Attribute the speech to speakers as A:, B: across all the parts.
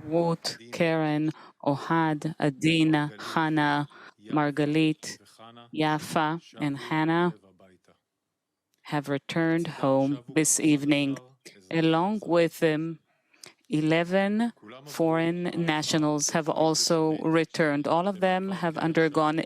A: Ruth, Karen, Ohad, Adina, Hannah, Margalit, Yafa, and Hannah have returned home this evening. Along with them, 11 foreign nationals have also returned. All of them have undergone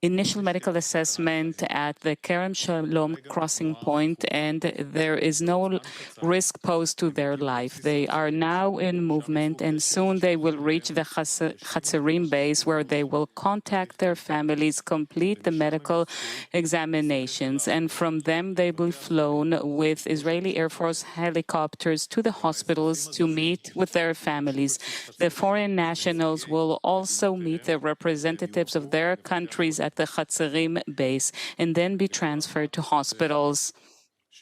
A: initial medical assessment at the Kerem Shalom crossing point, and there is no risk posed to their life. They are now in movement, and soon they will reach the Hatzerim base, where they will contact their families, complete the medical examinations, and from them they will be flown with Israeli Air Force helicopters to the hospitals to meet with their families. The foreign nationals will also meet the representatives of their countries at the Hatzerim base and then be transferred to hospitals.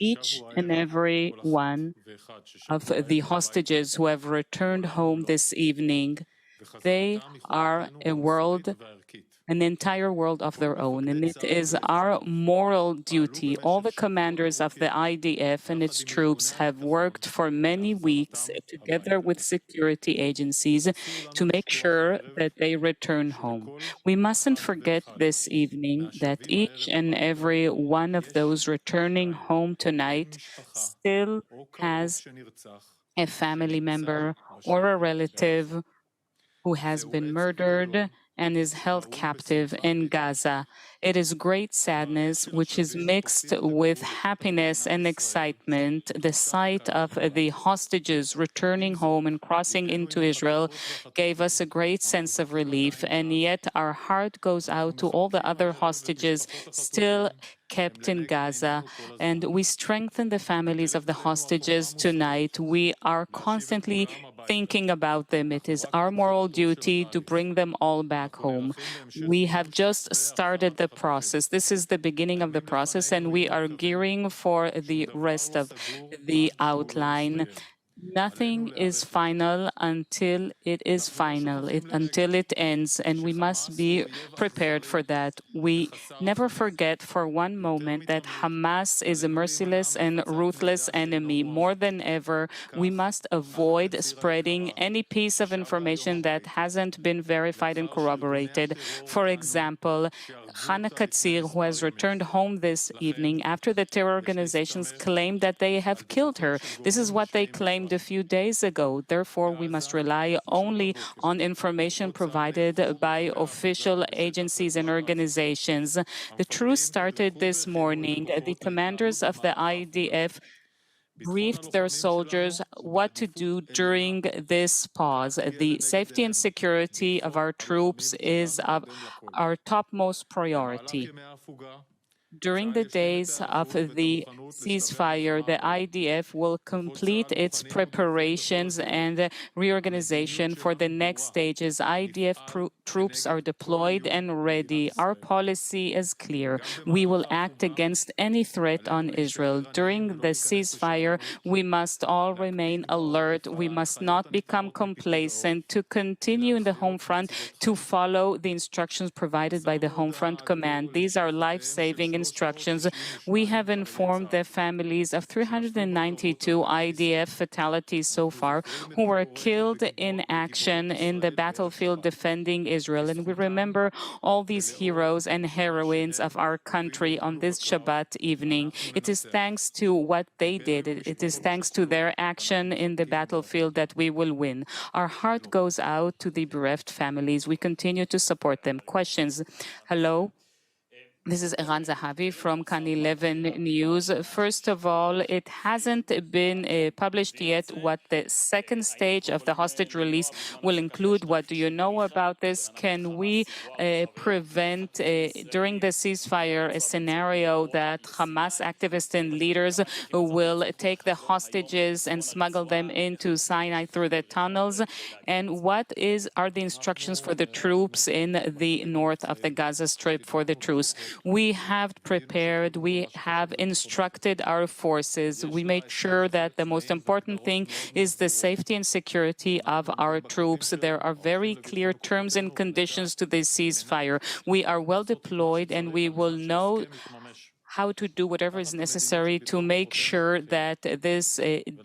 A: Each and every one of the hostages who have returned home this evening, they are an entire world of their own, and it is our moral duty. All the commanders of the IDF and its troops have worked for many weeks together with security agencies to make sure that they return home. We mustn't forget this evening that each and every one of those returning home tonight still has a family member or a relative who has been murdered and is held captive in Gaza. It is great sadness, which is mixed with happiness and excitement. The sight of the hostages returning home and crossing into Israel gave us a great sense of relief, and yet our heart goes out to all the other hostages still kept in Gaza, and we strengthen the families of the hostages tonight. We are constantly thinking about them. It is our moral duty to bring them all back home. We have just started the process. This is the beginning of the process, and we are gearing for the rest of the outline. Nothing is final until it is final, until it ends, and we must be prepared for that. We never forget for one moment that Hamas is a merciless and ruthless enemy. More than ever, we must avoid spreading any piece of information that hasn't been verified and corroborated. For example, Hannah Katzir, who has returned home this evening after the terror organizations claimed that they have killed her. This is what they claimed a few days ago. Therefore, we must rely only on information provided by official agencies and organizations. The truce started this morning. The commanders of the IDF briefed their soldiers what to do during this pause. The safety and security of our troops is our topmost priority. During the days of the ceasefire, the IDF will complete its preparations and reorganization for the next stages. IDF troops are deployed and ready. Our policy is clear. We will act against any threat on Israel. During the ceasefire, we must all remain alert. We must not become complacent. To continue in the home front, to follow the instructions provided by the home front command. These are life-saving instructions. We have informed the families of 392 IDF fatalities so far who were killed in action in the battlefield defending Israel. And we remember all these heroes and heroines of our country on this Shabbat evening. It is thanks to what they did. It is thanks to their action in the battlefield that we will win. Our heart goes out to the bereft families. We continue to support them. Questions? Hello? This is Eran Zahavi from Kan 11 News. First of all, it hasn't been published yet what the second stage of the hostage release will include. What do you know about this? Can we prevent, during the ceasefire, a scenario that Hamas activists and leaders will take the hostages and smuggle them into Sinai through the tunnels? And what are the instructions for the troops in the north of the Gaza Strip for the truce? We have prepared, we have instructed our forces. We made sure that the most important thing is the safety and security of our troops. There are very clear terms and conditions to this ceasefire. We are well deployed, and we will know how to do whatever is necessary to make sure that this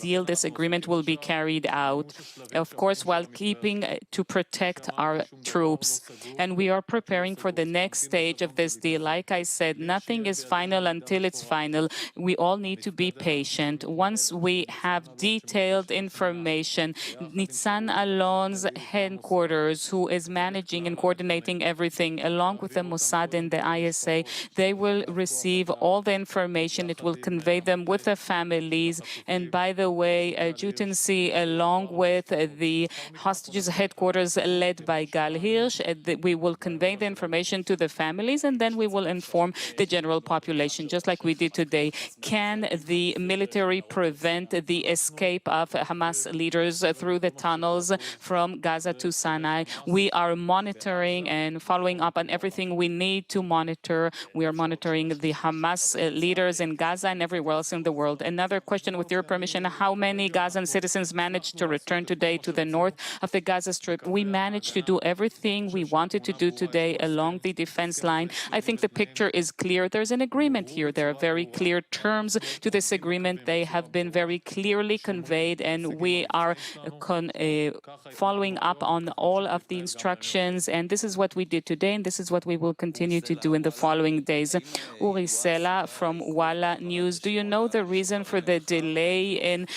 A: deal, this agreement will be carried out, of course, while keeping to protect our troops. And we are preparing for the next stage of this deal. Like I said, nothing is final until it's final. We all need to be patient. Once we have detailed information, Nitzan Alon's headquarters, who is managing and coordinating everything, along with the Mossad and the ISA, they will receive all the information. It will convey them with the families. And by the way, adjutancy, along with the hostages headquarters led by Gal Hirsch, we will convey the information to the families, and then we will inform the general population, just like we did today. Can the military prevent the escape of Hamas leaders through the tunnels from Gaza to Sinai? We are monitoring and following up on everything we need to monitor. We are monitoring the Hamas leaders in Gaza and everywhere else in the world. Another question, with your permission: how many Gazan citizens managed to return today to the north of the Gaza Strip? We managed to do everything we wanted to do today along the defense line. I think the picture is clear. There's an agreement here. There are very clear terms to this agreement. They have been very clearly conveyed, and we are following up on all of the instructions. And this is what we did today, and this is what we will continue to do in the following days. Uri Sela from Walla News. Do you know the reason for the delay in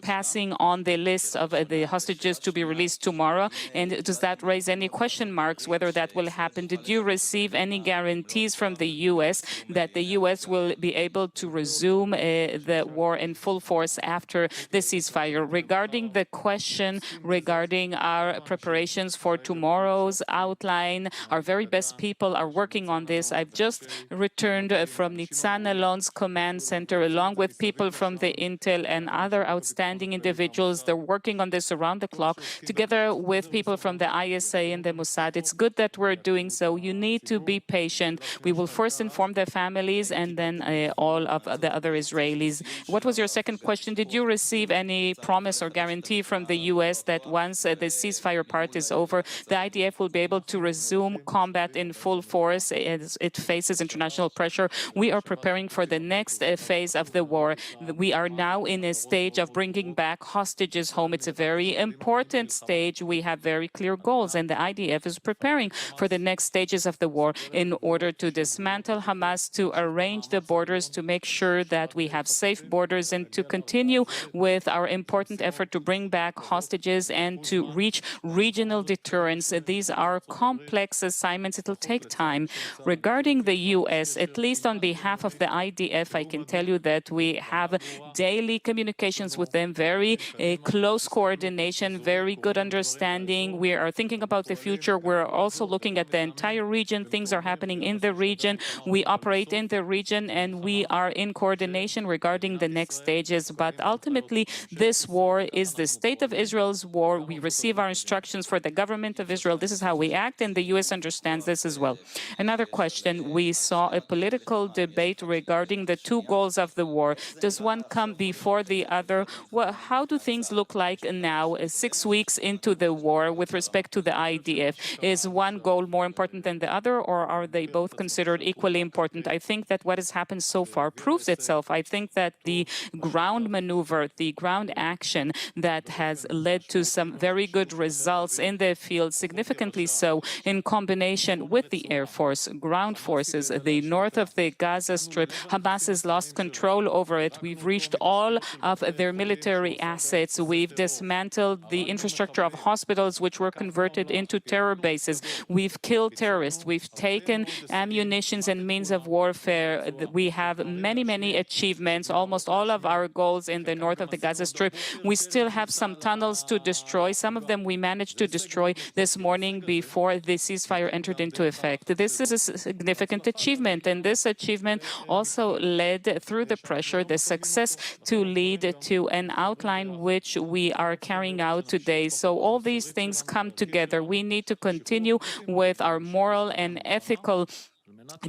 A: passing on the list of the hostages to be released tomorrow? And does that raise any question marks whether that will happen? Did you receive any guarantees from the U.S. that the U.S. will be able to resume the war in full force after the ceasefire? Regarding the question regarding our preparations for tomorrow's outline, our very best people are working on this. I've just returned from Nitzan Alon's command center, along with people from the Intel and other outstanding individuals. They're working on this around the clock, together with people from the ISA and the Mossad. It's good that we're doing so. You need to be patient. We will first inform the families and then all of the other Israelis. What was your second question? Did you receive any promise or guarantee from the U.S. that once the ceasefire part is over, the IDF will be able to resume combat in full force as it faces international pressure? We are preparing for the next phase of the war. We are now in a stage of bringing back hostages home. It's a very important stage. We have very clear goals, and the IDF is preparing for the next stages of the war in order to dismantle Hamas, to arrange the borders, to make sure that we have safe borders, and to continue with our important effort to bring back hostages and to reach regional deterrence. These are complex assignments. It will take time. Regarding the U.S., at least on behalf of the IDF, I can tell you that we have daily communications with them, very close coordination, very good understanding. We are thinking about the future. We're also looking at the entire region. Things are happening in the region. We operate in the region, and we are in coordination regarding the next stages. But ultimately, this war is the state of Israel's war. We receive our instructions for the government of Israel. This is how we act, and the U.S. understands this as well. Another question. We saw a political debate regarding the two goals of the war. Does one come before the other? Well, how do things look like now, 6 weeks into the war, with respect to the IDF? Is one goal more important than the other, or are they both considered equally important? I think that what has happened so far proves itself. I think that the ground maneuver, the ground action that has led to some very good results in the field, significantly so, in combination with the Air Force, ground forces, the north of the Gaza Strip, Hamas has lost control over it. We've reached all of their military assets. We've dismantled the infrastructure of hospitals, which were converted into terror bases. We've killed terrorists. We've taken ammunitions and means of warfare. We have many, many achievements, almost all of our goals in the north of the Gaza Strip. We still have some tunnels to destroy. Some of them we managed to destroy this morning before the ceasefire entered into effect. This is a significant achievement, and this achievement also led, through the pressure, the success, to lead to an outline which we are carrying out today. So all these things come together. We need to continue with our moral and ethical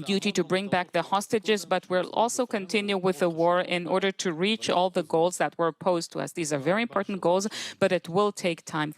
A: duty to bring back the hostages, but we'll also continue with the war in order to reach all the goals that were posed to us. These are very important goals, but it will take time.